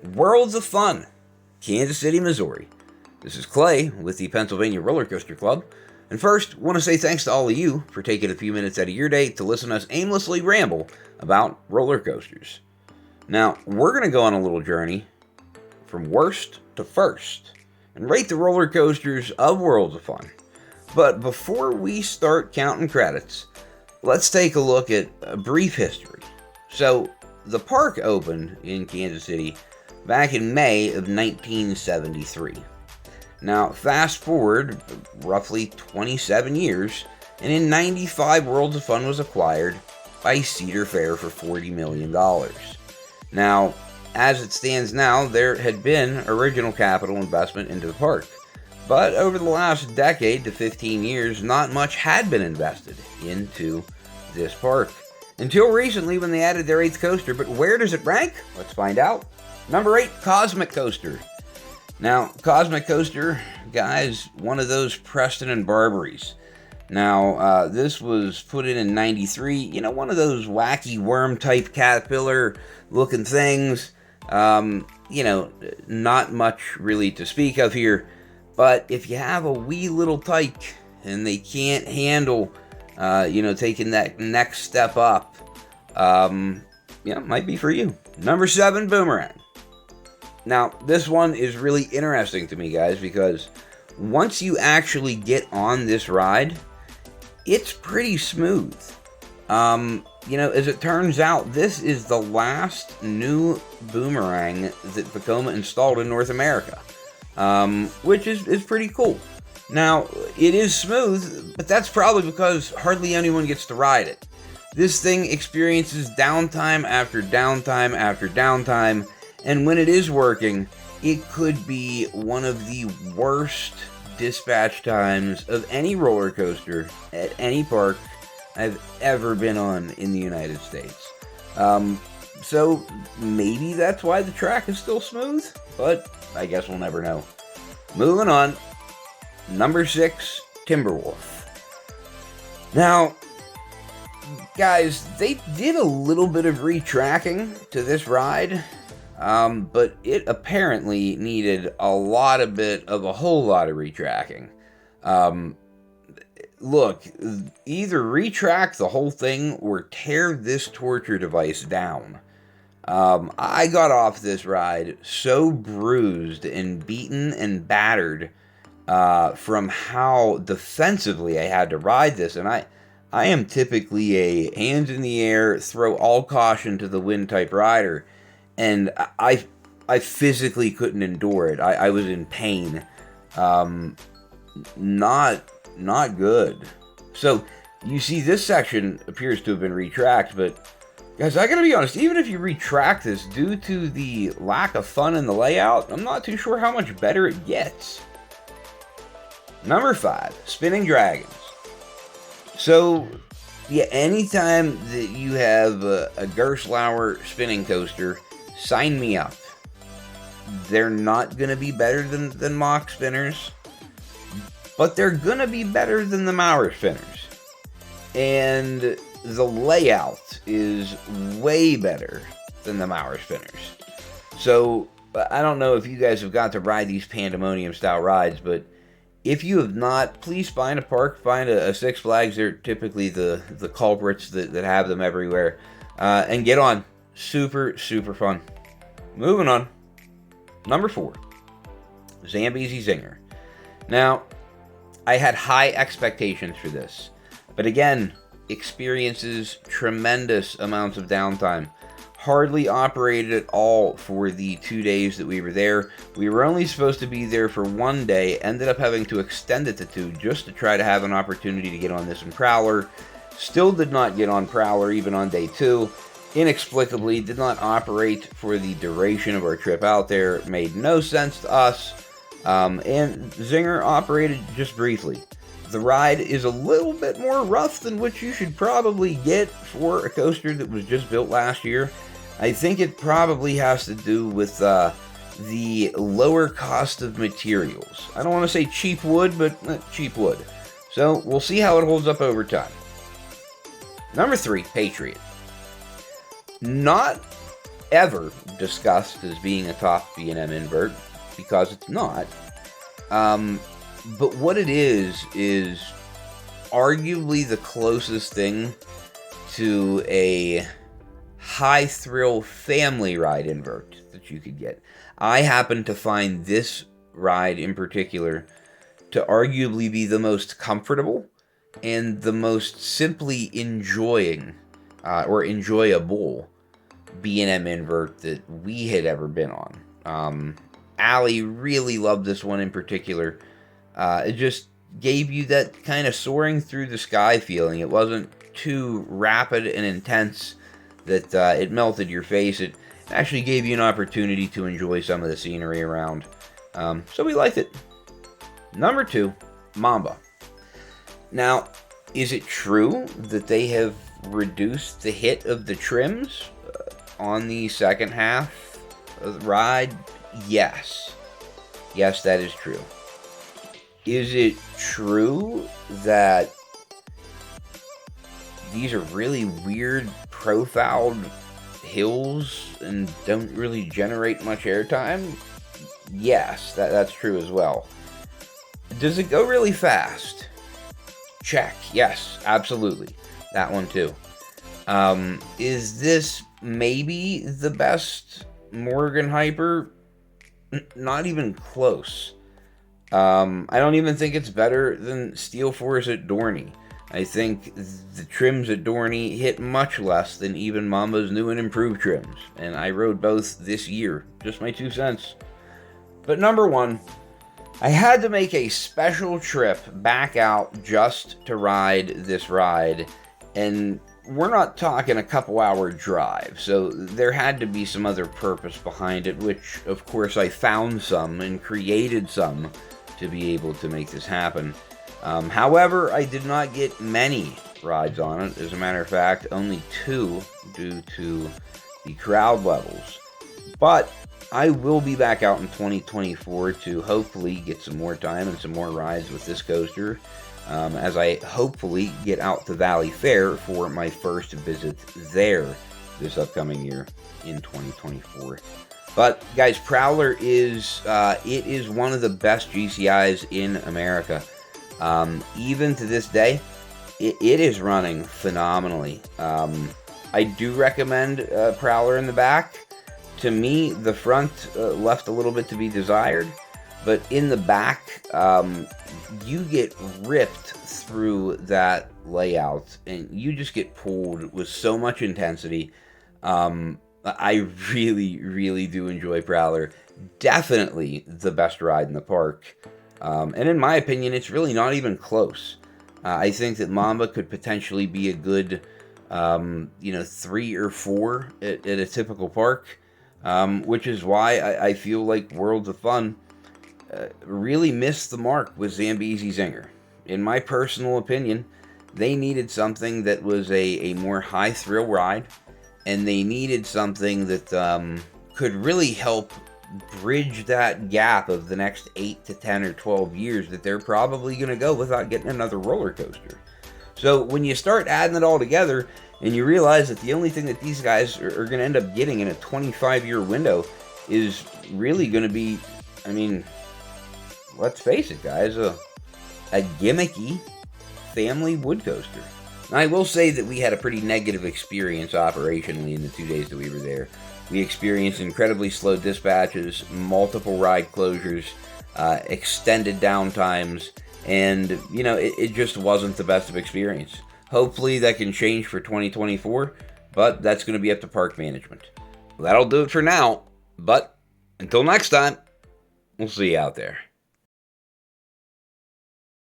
Worlds of Fun, Kansas City, Missouri. This is Clay with the Pennsylvania Roller Coaster Club. And first, want to say thanks to all of you for taking a few minutes out of your day to listen to us aimlessly ramble about roller coasters. Now, we're going to go on a little journey from worst to first and rate the roller coasters of Worlds of Fun. But before we start counting credits, let's take a look at a brief history. So, the park opened in Kansas City back in May of 1973. Now, fast forward roughly 27 years, and in 95, Worlds of Fun was acquired by Cedar Fair for $40 million. Now, as it stands now, there had been original capital investment into the park. But over the last decade to 15 years, not much had been invested into this park. Until recently when they added their 8th coaster, but where does it rank? Let's find out. Number 8, Cosmic Coaster. Now, Cosmic Coaster, guys, one of those Preston and Barbaries. Now, this was put in 93. You know, one of those wacky worm-type caterpillar-looking things. Not much really to speak of here. But if you have a wee little tyke and they can't handle, taking that next step up, it might be for you. Number 7, Boomerang. Now, this one is really interesting to me, guys, because once you actually get on this ride, it's pretty smooth. As it turns out, this is the last new Boomerang that Vekoma installed in North America. Which is pretty cool. Now, it is smooth, but that's probably because hardly anyone gets to ride it. This thing experiences downtime after downtime after downtime, and when it is working, it could be one of the worst dispatch times of any roller coaster at any park I've ever been on in the United States. So maybe that's why the track is still smooth, but I guess we'll never know. Moving on, number 6, Timberwolf. Now, guys, they did a little bit of retracking to this ride, but it apparently needed a whole lot of retracking. Look, either retrack the whole thing or tear this torture device down. I got off this ride so bruised and beaten and battered from how defensively I had to ride this. And I am typically a hands in the air, throw all caution to the wind type rider. And I physically couldn't endure it. I was in pain. Not good. So, you see this section appears to have been retracked, but guys, I gotta be honest, even if you retract this, due to the lack of fun in the layout, I'm not too sure how much better it gets. Number 5, Spinning Dragons. So, anytime that you have a Gerstlauer spinning coaster, sign me up. They're not gonna be better than Mach spinners, but they're gonna be better than the Maurer spinners. And the layout is way better than the Maurer spinners. So, I don't know if you guys have got to ride these Pandemonium style rides, but if you have not, please find a park, find a Six Flags. They're typically the culprits that have them everywhere. And get on. Super, super fun. Moving on. Number 4, Zambezi Zinger. Now, I had high expectations for this, but again, experiences tremendous amounts of downtime. Hardly operated at all for the 2 days that we were there. We were only supposed to be there for 1 day, ended up having to extend it to 2 just to try to have an opportunity to get on this in Prowler. Still did not get on Prowler even on day 2. Inexplicably did not operate for the duration of our trip out there. It made no sense to us. And Zinger operated just briefly. The ride is a little bit more rough than what you should probably get for a coaster that was just built last year. I think it probably has to do with the lower cost of materials. I don't want to say cheap wood, but cheap wood. So we'll see how it holds up over time. Number 3, Patriot. Not ever discussed as being a top B&M invert, because it's not. But what it is arguably the closest thing to a high thrill family ride invert that you could get. I happen to find this ride in particular to arguably be the most comfortable and the most simply enjoying or enjoyable B&M invert that we had ever been on. Allie really loved this one in particular. It just gave you that kind of soaring through the sky feeling. It wasn't too rapid and intense that it melted your face. It actually gave you an opportunity to enjoy some of the scenery around. So we liked it. Number 2, Mamba. Now, is it true that they have reduced the hit of the trims on the second half of the ride? Yes. Yes, that is true. Is it true that these are really weird profiled hills and don't really generate much airtime? Yes, that's true as well. Does it go really fast? Check. Yes, absolutely. That one too. Is this maybe the best Morgan Hyper? Not even close. I don't even think it's better than Steel Force at Dorney. I think the trims at Dorney hit much less than even Mamba's new and improved trims, and I rode both this year. Just my 2 cents. But number 1, I had to make a special trip back out just to ride this ride, and we're not talking a couple hour drive, so there had to be some other purpose behind it, which of course I found some and created some to be able to make this happen. However, I did not get many rides on it. As a matter of fact, only 2 due to the crowd levels. But I will be back out in 2024 to hopefully get some more time and some more rides with this coaster, as I hopefully get out to Valley Fair for my first visit there this upcoming year in 2024. But guys, Prowler is it is one of the best GCIs in America. Even to this day, it is running phenomenally. I do recommend Prowler in the back. To me, the front left a little bit to be desired, but in the back, you get ripped through that layout, and you just get pulled with so much intensity. I really, really do enjoy Prowler. Definitely the best ride in the park. And in my opinion, it's really not even close. I think that Mamba could potentially be a good, 3 or 4 at a typical park. Which is why I feel like Worlds of Fun really missed the mark with Zambezi Zinger. In my personal opinion, they needed something that was a more high thrill ride, and they needed something that could really help bridge that gap of the next 8 to 10 or 12 years that they're probably going to go without getting another roller coaster. So when you start adding it all together, and you realize that the only thing that these guys are going to end up getting in a 25-year window is really going to be, I mean, let's face it, guys, a gimmicky family wood coaster. Now, I will say that we had a pretty negative experience operationally in the 2 days that we were there. We experienced incredibly slow dispatches, multiple ride closures, extended downtimes, and, it just wasn't the best of experience. Hopefully that can change for 2024, but that's going to be up to park management. Well, that'll do it for now, but until next time, we'll see you out there.